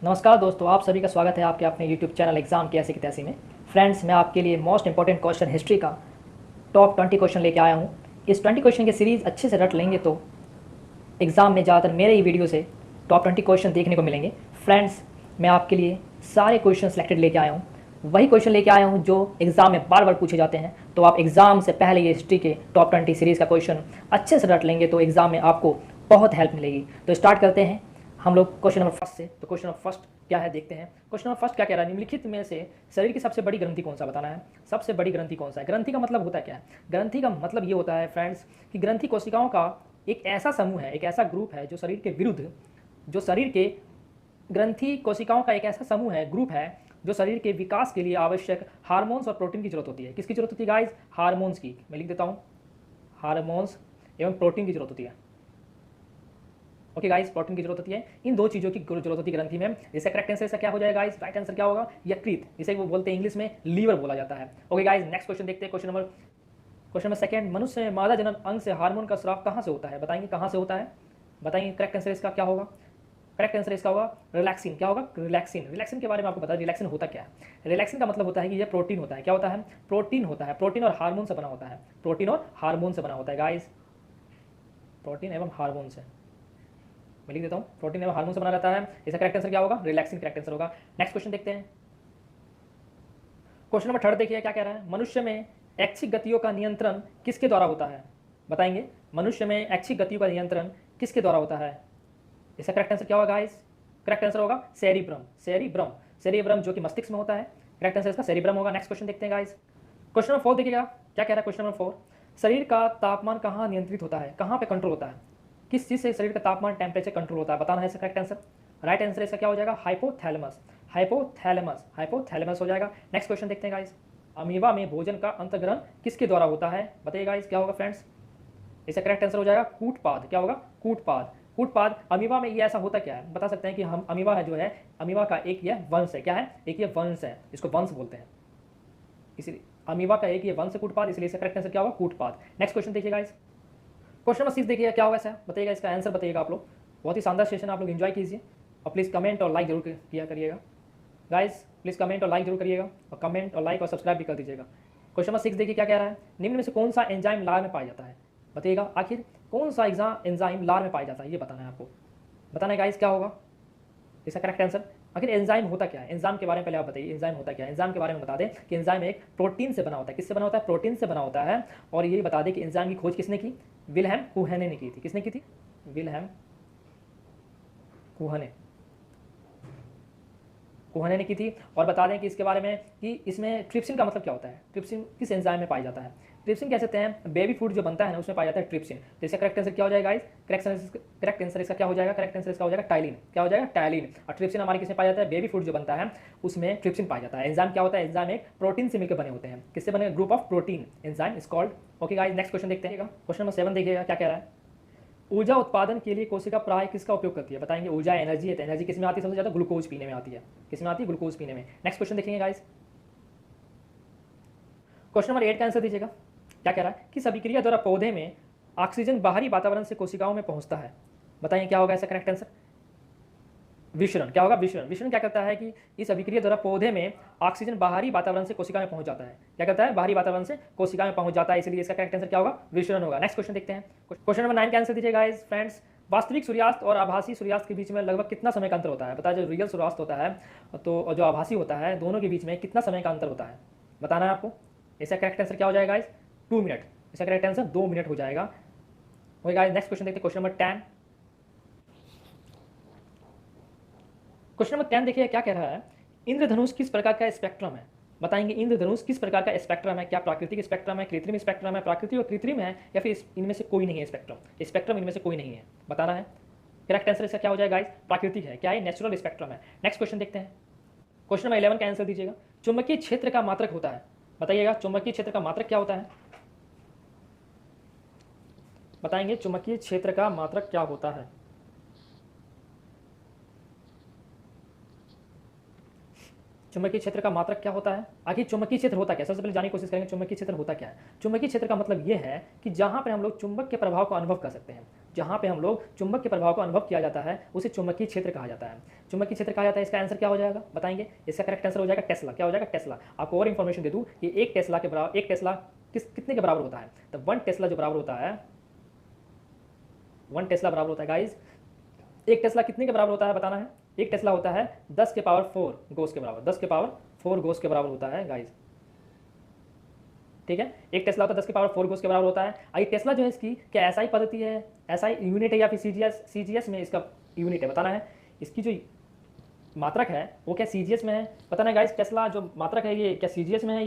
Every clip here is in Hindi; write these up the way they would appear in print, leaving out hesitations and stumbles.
नमस्कार दोस्तों, आप सभी का स्वागत है आपके अपने यूट्यूब चैनल एग्जाम की ऐसी की तैसी में। फ्रेंड्स, मैं आपके लिए मोस्ट इंपॉर्टेंट क्वेश्चन हिस्ट्री का टॉप 20 क्वेश्चन लेके आया हूँ। इस 20 क्वेश्चन की सीरीज़ अच्छे से रट लेंगे तो एग्ज़ाम में ज़्यादातर मेरे ही वीडियो से टॉप 20 क्वेश्चन देखने को मिलेंगे। फ्रेंड्स, मैं आपके लिए सारे क्वेश्चन सेलेक्टेड लेके आया हूँ, वही क्वेश्चन लेके आया हूँ जो एग्ज़ाम में बार बार पूछे जाते हैं। तो आप एग्ज़ाम से पहले ये हिस्ट्री के टॉप 20 सीरीज़ का क्वेश्चन अच्छे से रट लेंगे तो एग्ज़ाम में आपको बहुत हेल्प मिलेगी। तो स्टार्ट करते हैं हम लोग क्वेश्चन नंबर फर्स्ट से। तो क्वेश्चन नंबर फर्स्ट क्या है देखते हैं। क्वेश्चन नंबर फर्स्ट क्या कह रहा है, निम्नलिखित में से शरीर की सबसे बड़ी ग्रंथि कौन सा बताना है। सबसे बड़ी ग्रंथि कौन सा है। ग्रंथि का मतलब होता है क्या है। ग्रंथि का मतलब ये होता है फ्रेंड्स कि ग्रंथि कोशिकाओं का एक ऐसा समूह है, एक ऐसा ग्रुप है जो शरीर के विरुद्ध, जो शरीर के ग्रंथि कोशिकाओं का एक ऐसा समूह है, ग्रुप है जो शरीर के विकास के लिए आवश्यक हार्मोन्स और प्रोटीन की जरूरत होती है। किसकी जरूरत होती है गाइस? हार्मोन्स की। मैं लिख देता हूँ, हार्मोन्स एवं प्रोटीन की जरूरत होती है। ओके गाइस, प्रोटीन की जरूरत होती है, इन दो चीजों की जरूरत होती है ग्रंथि में। जैसे करेक्ट आंसर क्या हो जाएगा गाइस? राइट आंसर क्या होगा? यकृत, जिसे वो बोलते हैं इंग्लिश में लीवर बोला जाता है। ओके गाइस, नेक्स्ट क्वेश्चन देखते हैं। क्वेश्चन नंबर सेकंड, मनुष्य में मादा जनन अंग से हार्मोन का स्राव कहाँ से होता है? बताएंगे कहाँ से होता है, बताएंगे। करेक्ट आंसर इसका क्या होगा? करेक्ट आंसर इसका होगा रिलैक्सिन। क्या होगा? रिलैक्सिन। रिलैक्सिन के बारे में आपको पता है रिलैक्सिन होता क्या है। रिलैक्सिन का मतलब होता है कि यह प्रोटीन होता है। क्या होता है? प्रोटीन होता है। प्रोटीन और हार्मोन से बना होता है। प्रोटीन और हार्मोन से बना होता है गाइस, प्रोटीन एवं हार्मोन से। मैं लिख देता हूँ, प्रोटीन एवं हार्मोन से बना रहता है। इसका करेक्ट आंसर क्या होगा? रिलैक्सिन करेक्ट आंसर होगा। नेक्स्ट क्वेश्चन देखते हैं। क्वेश्चन नंबर थर्ड देखिए क्या कह रहा है, मनुष्य में ऐच्छिक गतियों का नियंत्रण किसके द्वारा होता है? बताएंगे, मनुष्य में ऐच्छिक गतियों का नियंत्रण किसके द्वारा होता है? इसका करेक्ट आंसर क्या होगा गाइस? करेक्ट आंसर होगा सेरिब्रम। सेरिब्रम, सेरिब्रम जो कि मस्तिष्क में होता है। करेक्ट आंसर इसका सेरिब्रम होगा। नेक्स्ट क्वेश्चन देखते हैं गाइस। क्वेश्चन नंबर 4 देखिएगा क्या कह रहा है। क्वेश्चन नंबर 4, शरीर का तापमान कहाँ नियंत्रित होता है, कहाँ पे कंट्रोल होता है? किस चीज से शरीर का तापमान, टेम्परेचर कंट्रोल होता है? बताना है इसका करेक्ट आंसर। राइट आंसर इसका क्या हो जाएगा? हाइपोथैलेमस। हाइपोथैलेमस, हाइपोथैलेमस हो जाएगा। नेक्स्ट क्वेश्चन देखते हैं गाइस। अमीबा में भोजन का अंतर्ग्रहण किसके द्वारा होता है? बताइए गाइस क्या होगा फ्रेंड्स? इसका करेक्ट आंसर हो जाएगा कूटपाद। क्या होगा? कूटपाद। कूटपाद। अमीबा में ये ऐसा होता क्या है बता सकते हैं कि हम अमीबा है जो है, अमीबा का एक यह वंश है। क्या है? एक ये वंश है, इसको वंश बोलते हैं। इसीलिए अमीबा का एक ये वंश है कूटपाद, इसलिए इसका करेक्ट आंसर क्या होगा? कूटपाद। नेक्स्ट क्वेश्चन देखिए गाइस। क्वेश्चन नंबर 6 देखिए क्या होगा ऐसा, बताइएगा इसका आंसर बताइएगा आप लोग। बहुत ही शानदार सेशन आप लोग एंजॉय कीजिए और प्लीज़ कमेंट और लाइक जरूर किया करिएगा गाइस। प्लीज़ कमेंट और लाइक जरूर करिएगा और कमेंट और लाइक और सब्सक्राइब भी कर दीजिएगा। क्वेश्चन नंबर 6 देखिए क्या कह रहा है, निम्न में से कौन सा एंजाइम लार में पाया जाता है? बताइएगा आखिर कौन सा एंजाइम लार में पाया जाता है, ये बताना है आपको। बताना है गाइस क्या होगा इसका करेक्ट आंसर। आखिर एंजाइम होता क्या है, एंजाइम के बारे में पहले आप बताइए, एंजाइम होता क्या है। एंजाइम के बारे में बता दें कि एंजाइम एक प्रोटीन से बना होता है। किससे बना होता है? प्रोटीन से बना होता है। और ये बता दें कि एंजाइम की खोज किसने की? विल्हेम कुहने ने की थी। किसने की थी? विल्हेम कुहने, कुहने ने की थी। और बता दें कि इसके बारे में कि इसमें ट्रिप्सिन का मतलब क्या होता है। ट्रिप्सिन किस एंजाइम में पाया जाता है? ट्रिप्सिन कह सकते हैं बेबी फूड जो बनता है ना उसमें पाया जाता है ट्रिप्सिन। तो इसका करेक्ट आंसर क्या हो जाएगा गाइस? करेक्ट आंसर इसका क्या हो जाएगा? करेक्ट आंसर इसका हो जाएगा टाइलिन। क्या हो जाएगा? टाइलिन। और ट्रिप्सिन हमारे किसमें पाया जाता है? बेबी फूड जो बनता है उसमें ट्रिप्सिन पाया जाता है। एंजाइम क्या होता है? एंजाइम एक प्रोटीन से मिलकर बने होते हैं। किससे बने? Group of protein enzyme is called. Okay guys, next question देखते हैं। क्वेश्चन नंबर 7 देखिएगा क्या कह रहा है, ऊर्जा उत्पादन के लिए कोशिका प्राय किसका उपयोग करती है? बताएंगे। ऊर्जा एनर्जी है तो एनर्जी किसमें आती है? सबसे ज्यादा ग्लूकोज पीने में आती है। किसमें आती है? ग्लूकोज पीने में। नेक्स्ट क्वेश्चन देखेंगे गाइस। क्वेश्चन नंबर 8 का आंसर दीजिएगा क्या कह रहा है, किस अभिक्रिया द्वारा पौधे में ऑक्सीजन बाहरी वातावरण से कोशिकाओं में पहुंचता है? बताइए क्या होगा इसका करेक्ट आंसर। विषरण। क्या होगा? विषरण। विषरण क्या करता है कि इस अभिक्रिया द्वारा पौधे में ऑक्सीजन बाहरी वातावरण से कोशिका में पहुंच जाता है। क्या करता है? बाहरी वातावरण से कोशिका में पहुंच जाता है, इसलिए इसका करेक्ट आंसर क्या होगा? विषरण होगा। नेक्स्ट क्वेश्चन देखते हैं। क्वेश्चन नंबर 9 का आंसर दीजिएगा गाइस फ्रेंड्स, वास्तविक सूर्यास्त और आभासी सूर्यास्त के बीच में लगभग कितना समय का अंतर होता है? बताया जो रियल सूर्यास्त होता है तो जो आभासी होता है, दोनों के बीच में कितना समय का अंतर होता है बताना है आपको। इसका करेक्ट आंसर क्या हो जाएगा गाइस? 2 मिनट। इसका करेक्ट आंसर 2 मिनट हो जाएगा। ओके गाइस, नेक्स्ट क्वेश्चन देखते हैं। Question number 10। क्वेश्चन नंबर 10 देखिए क्या कह रहा है, इंद्रधनुष किस प्रकार का स्पेक्ट्रम है? बताएंगे इंद्रधनुष किस प्रकार का स्पेक्ट्रम है। क्या प्राकृतिक स्पेक्ट्रम है, कृत्रिम स्पेक्ट्रम है, प्राकृतिक और कृत्रिम है, या फिर इनमें से कोई नहीं है? स्पेक्ट्रम, स्पेक्ट्रम इनमें से कोई नहीं है, बताना है। करेक्ट आंसर इसका क्या हो जाएगा गाइस? प्राकृतिक है। क्या है? नेचुरल स्पेक्ट्रम है। नेक्स्ट क्वेश्चन देखते हैं। क्वेश्चन नंबर 11 का आंसर दीजिएगा, चुंबकीय क्षेत्र का मात्रक होता है। बताइएगा चुंबकीय क्षेत्र का मात्रक क्या होता है? बताएंगे चुंबकीय क्षेत्र का मात्रक क्या होता है? चुंबकीय क्षेत्र का मात्रक क्या होता है? आखिर चुंबकीय क्षेत्र होता क्या? सबसे पहले जानने की कोशिश करेंगे चुंबकीय क्षेत्र होता क्या है। चुंबकीय क्षेत्र का मतलब यह है कि जहां पर हम लोग चुंबक के प्रभाव को अनुभव कर सकते हैं। जहाँ पे हम लोग चुंबक के प्रभाव को अनुभव किया जाता है उसे चुंबकीय क्षेत्र कहा जाता है। चुंबकीय क्षेत्र कहा जाता है। इसका आंसर क्या हो जाएगा बताएंगे? इसका करेक्ट आंसर हो जाएगा टेस्ला। क्या हो जाएगा? टेस्ला। आपको और इन्फॉर्मेशन दे दूँ कि एक टेस्ला कितने के बराबर होता है? तो 1 टेस्ला जो बराबर होता है, 1 टेस्ला बराबर होता है गाइज, एक टेस्ला कितने के बराबर होता है बताना है? एक टेस्ला होता है 10 के पावर 4 गोस के बराबर, 10 के पावर 4 गोस के बराबर होता है गाइज। ठीक है, एक टेस्ला होता है 10 के पावर 4 गोस के बराबर होता है। आई टेस्ला जो है इसकी क्या एसआई पद्धति है, एसआई यूनिट है या फिर सीजीएस में इसका यूनिट है बताना है। इसकी जो मात्रक है वो क्या सीजीएस में है बताना है गाइज। टेस्ला जो मात्रक है ये क्या सीजीएस में है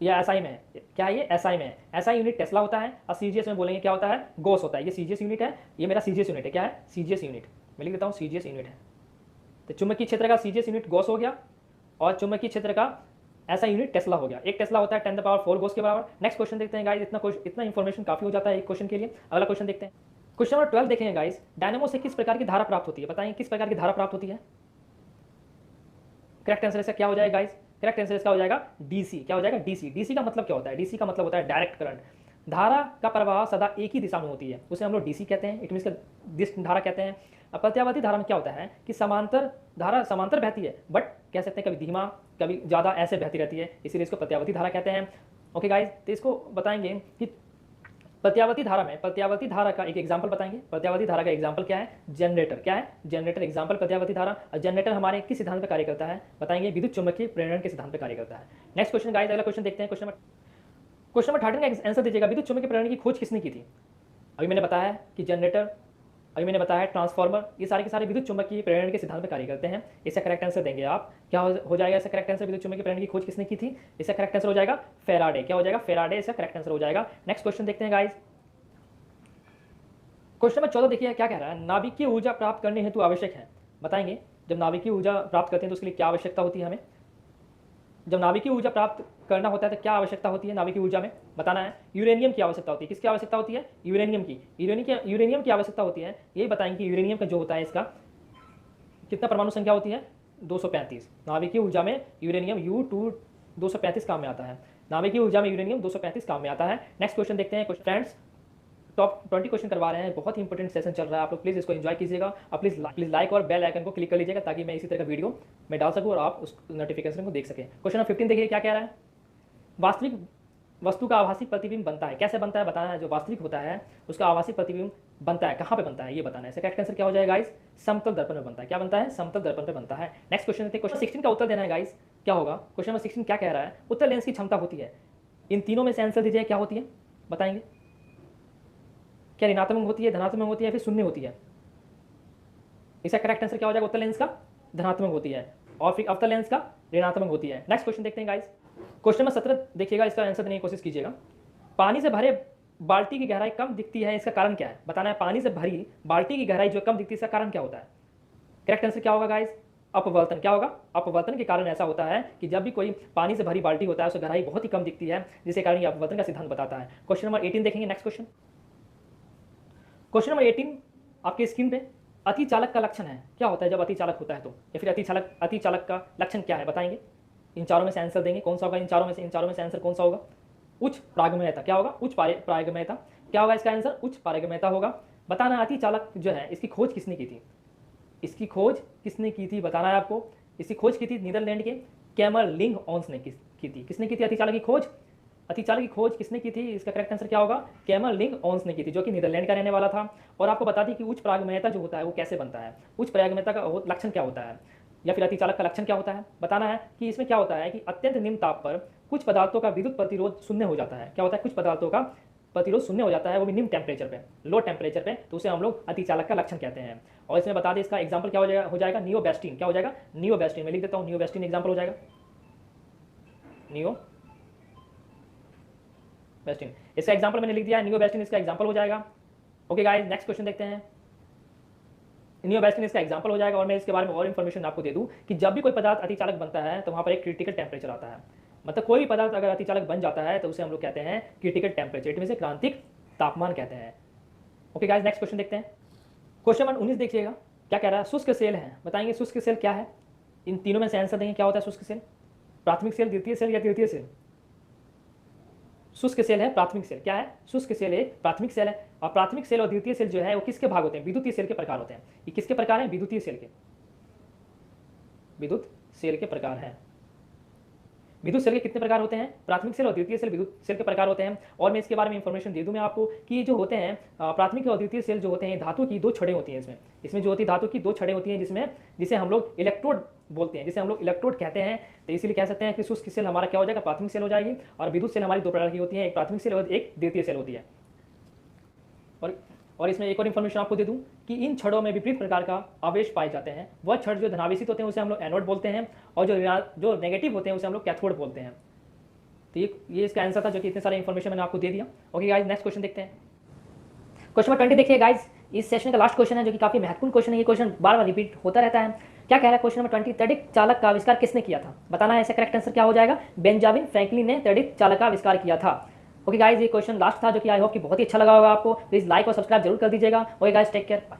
या एसआई में है? क्या ये एसआई में है? एसआई यूनिट टेस्ला होता है और सीजीएस में बोलेंगे क्या होता है? गोस होता है। ये सीजीएस यूनिट है, ये मेरा सीजीएस यूनिट है। क्या है? CGS unit. मैं लिख देता हूँ सीजीएस यूनिट है। तो चुंबकीय क्षेत्र का सीजीएस यूनिट गोस हो गया और चुंबकीय क्षेत्र का ऐसा यूनिट टेस्ला हो गया। एक टेस्ला होता है 10⁴ गोस के बराबर। नेक्स्ट क्वेश्चन देखते हैं गाइस। इतना इंफॉर्मेशन काफी हो जाता है एक क्वेश्चन के लिए। अगला क्वेश्चन देखते हैं। क्वेश्चन नंबर 12 देखेंगे गाइस। डायनामो से किस प्रकार की धारा प्राप्त होती है? बताएं किस प्रकार की धारा प्राप्त होती है? करेक्ट आंसर इसका क्या हो जाएगा गाइस? करेक्ट आंसर इसका हो जाएगा डीसी। क्या हो जाएगा? डीसी। डीसी का मतलब क्या होता है? डीसी का मतलब होता है डायरेक्ट करंट। धारा का प्रवाह सदा एक ही दिशा में होती है, उसे हम लोग डीसी कहते हैं। इट मीन्स दिश धारा कहते हैं। अब प्रत्यावर्ती धारा में क्या होता है कि धारा समांतर बहती है, बट कह सकते हैं कभी धीमा कभी ज़्यादा ऐसे बहती रहती है, इसीलिए इसको प्रत्यावर्ती धारा कहते हैं। ओके गाइज, तो इसको बताएंगे कि प्रत्यावर्ती धारा का एक एग्जाम्पल बताएंगे। प्रत्यावर्ती धारा का एग्जाम्पल क्या है? जनरेटर। क्या है? जनरेटर एग्जाम्पल प्रत्यावर्ती धारा। और जनरेटर हमारे किस सिद्धांत पर कार्य करता है? बताएंगे विद्युत चुम्बकीय प्रेरण के सिद्धांत पर कार्य करता है। नेक्स्ट क्वेश्चन गाइज, अगला क्वेश्चन देखते हैं। क्वेश्चन नंबर 13 का आंसर दीजिएगा। विद्युत चुम्बकीय प्रेरण की खोज किसने की थी? अभी मैंने बताया कि जनरेटर, अभी मैंने बताया ट्रांसफार्मर, ये सारे के सारे विद्युत चुम्बकीय प्रेरण के सिद्धांत पर कार्य करते हैं। इसका करेक्ट आंसर देंगे आप। क्या हो जाएगा इसका करेक्ट आंसर? विद्युत चुम्बकीय प्रेरण की खोज किसने की थी? इसका करेक्ट आंसर हो जाएगा फैराडे। क्या हो जाएगा? फैराडे इसका करेक्ट आंसर हो जाएगा। नेक्स्ट क्वेश्चन देखते हैं गाइज। क्वेश्चन नंबर 14 देखिए क्या कह रहा है। नाभिकीय ऊर्जा प्राप्त करने हेतु आवश्यक है। बताएंगे जब नाभिकीय ऊर्जा प्राप्त करते हैं तो उसके लिए क्या आवश्यकता होती है हमें? जब नाभिकीय ऊर्जा प्राप्त करना होता है तो क्या आवश्यकता होती है नाभिकीय ऊर्जा में? बताना है। यूरेनियम की आवश्यकता होती है। किसकी आवश्यकता होती है? यूरेनियम की। यूरेनियम की आवश्यकता होती है। यही बताएंगे कि यूरेनियम का जो होता है इसका कितना परमाणु संख्या होती है? 235। नाभिकीय ऊर्जा में यूरेनियम U2 235 काम में आता है। नाभिकीय ऊर्जा में यूरेनियम 235 काम में आता है। नेक्स्ट क्वेश्चन देखते हैं। फ्रेंड्स टॉप 20 क्वेश्चन करवा रहे हैं, बहुत ही इंपॉर्टेंट सेशन चल रहा है। आप लोग प्लीज़ इसको एंजॉय कीजिएगा और प्लीज़ लाइक और बेल आइकन को क्लिक कर लीजिएगा ताकि मैं इसी तरह का वीडियो मैं डाल सकूँ और आप उस नोटिफिकेशन को देख सकें। क्वेश्चन नंबर 15 देखिए क्या कह रहा है। वास्तविक वस्तु का आभासी प्रतिबिंब बनता है। कैसे बनता है बताना है। जो वास्तविक होता है उसका आभासी प्रतिबिंब बनता है, कहाँ पे बनता है ये बताना है। इसका करेक्ट आंसर क्या हो जाएगा गाइस? समतल दर्पण में बनता है। क्या बनता है? समतल दर्पण पे बनता है। नेक्स्ट क्वेश्चन देखते हैं। क्वेश्चन 16 का उत्तर देना है गाइस। क्या होगा? क्वेश्चन नंबर 16 क्या कह रहा है? उत्तर लेंस की क्षमता होती है। इन तीनों में से आंसर दीजिए क्या होती है? बताएंगे क्या ऋणात्मक होती है, धनात्मक होती है, फिर शून्य होती है? इसका करेक्ट आंसर क्या हो जाएगा? उत्तर लेंस का धनात्मक होती है और फिर अवतल लेंस का ऋणात्मक होती है। नेक्स्ट क्वेश्चन देखते हैं गाइस। क्वेश्चन नंबर 17 देखिएगा, इसका आंसर देने की कोशिश कीजिएगा। पानी से भरे बाल्टी की गहराई कम दिखती है, इसका कारण क्या है? बताना है। पानी से भरी बाल्टी की गहराई जो कम दिखती है इसका कारण क्या होता है? करेक्ट आंसर क्या होगा गाइस? अपवर्तन। क्या होगा? अपवर्तन के कारण ऐसा होता है कि जब भी कोई पानी से भरी बाल्टी होता है उसकी गहराई बहुत ही कम दिखती है, जिसके कारण ये अपवर्तन का सिद्धांत बताता है। क्वेश्चन नंबर 18 देखेंगे। नेक्स्ट क्वेश्चन नंबर 18 आपकी स्क्रीन पे अतिचालक का लक्षण है। क्या होता है जब अतिचालक होता है तो, या फिर अतिचालक का लक्षण क्या है बताएंगे। इन चारों में से आंसर देंगे। कौन सा होगा इन चारों में से आंसर कौन सा होगा? उच्च पारगम्यता। क्या होगा? उच्च पारगम्यता। क्या होगा इसका आंसर? उच्च पारगम्यता होगा। बताना है अतिचालक जो है इसकी खोज किसने की थी? इसकी खोज किसने की थी बताना है आपको। इसकी खोज की थी नीदरलैंड के कैमरलिंग ओन्स ने की थी। किसने की थी अतिचालक की खोज? अतिचालक की खोज किसने की थी? इसका करेक्ट आंसर क्या होगा? कैमरलिंग ओन्स ने की थी, जो कि नीदरलैंड का रहने वाला था। और आपको बता दी कि उच्च पारगम्यता जो होता है वो कैसे बनता है, उच्च पारगम्यता का लक्षण क्या होता है, या फिर अतिचालक का लक्षण क्या होता है। बताना है कि इसमें क्या होता है कि अत्यंत निम्न ताप पर कुछ पदार्थों का विद्युत प्रतिरोध शून्य हो जाता है। क्या होता है? कुछ पदार्थों का प्रतिरोध शून्य हो जाता है, वो भी निम्न टेम्परेचर पे, लो टेम्परेचर पे, तो उसे हम लोग अतिचालक का लक्षण कहते हैं। और इसमें बता दें इसका एग्जाम्पल क्या हो जाएगा? नियोबेस्टीन। क्या हो जाएगा? नियोबेस्टीन। मैं लिख देता हूँ नियोबेस्टीन एग्जाम्पल हो जाएगा। नियोबेस्टीन इसका एग्जाम्पल मैंने लिख दिया है। नियोबेस्टीन इसका एग्जाम्पल हो जाएगा। ओके गाइस, नेक्स्ट क्वेश्चन देखते हैं। नियोबेस्टीन इसका एग्जाम्पल हो जाएगा। और मैं इसके बारे में और इन्फॉर्मेशन आपको दे दूं कि जब भी कोई पदार्थ अतिचालक बनता है तो वहाँ पर एक क्रिटिकल टेम्परेचर आता है। मतलब कोई भी पदार्थ अगर अतिचालक बन जाता है तो उसे हम लोग कहते हैं क्रिटिकल टेम्परेचर, इट मीन से क्रांतिक तापमान कहते हैं। ओके गाइस, नेक्स्ट क्वेश्चन देखते हैं। क्वेश्चन नंबर 19 देखिएगा क्या कह रहा है। शुष्क सेल है। बताएंगे शुष्क सेल क्या है? इन तीनों में से आंसर देंगे क्या होता है शुष्क सेल? प्राथमिक सेल, द्वितीय सेल या तृतीय सेल? शुष्क सेल है, प्राथमिक सेल। क्या है? शुष्क सेल है, प्राथमिक सेल है। और प्राथमिक सेल और द्वितीय सेल जो है वो किसके भाग होते हैं? विद्युतीय सेल के प्रकार होते हैं। ये किसके प्रकार हैं? विद्युतीय सेल के। विद्युत सेल के प्रकार हैं। विद्युत सेल के कितने प्रकार होते हैं? प्राथमिक सेल और द्वितीय सेल विद्युत सेल के प्रकार होते हैं। और मैं इसके बारे में इंफॉर्मेशन दे दूं मैं आपको कि ये जो होते हैं प्राथमिक और द्वितीय सेल जो होते हैं धातु की 2 छड़ें होती हैं इसमें जो होती है धातु की 2 छड़ें होती हैं जिसे हम लोग इलेक्ट्रोड बोलते हैं, जिसे हम लोग इलेक्ट्रोड कहते हैं। तो इसीलिए कह सकते हैं कि शुष्क सेल हमारा क्या हो जाएगा? प्राथमिक सेल हो जाएगी। और विद्युत सेल हमारी 2 प्रकार की होती है, एक प्राथमिक सेल और एक द्वितीय सेल होती है। और इसमें एक और इन्फॉर्मेशन आपको दे दूं कि इन छड़ों में विपरीत प्रकार का आवेश पाए जाते हैं। वह छड़ जो धनावेशित होते हैं उसे हम लोग एनोड बोलते हैं, और जो नेगेटिव होते हैं उसे हम लोग कैथोड बोलते हैं। तो ये इसका आंसर था, जो कि इतने सारे इन्फॉर्मेशन मैंने आपको दे दिया। ओके गाइस, नेक्स्ट क्वेश्चन देखते हैं। क्वेश्चन नंबर 20 देखिए गाइस, इस सेशन का लास्ट क्वेश्चन है, जो कि काफी महत्वपूर्ण क्वेश्चन है। ये क्वेश्चन बार बार रिपीट होता रहता है। क्या कह रहा है क्वेश्चन नंबर 20? तड़ित चालक का आविष्कार किसने किया था? बताना है। इसका करेक्ट आंसर क्या हो जाएगा? बेंजामिन फ्रैंकलिन ने तड़ित चालक का आविष्कार किया था। ओके गाइस, ये क्वेश्चन लास्ट था, जो कि आई होप कि बहुत ही अच्छा लगा होगा आपको। प्लीज लाइक और सब्सक्राइब जरूर कर दीजिएगा। Okay guys, take care, bye.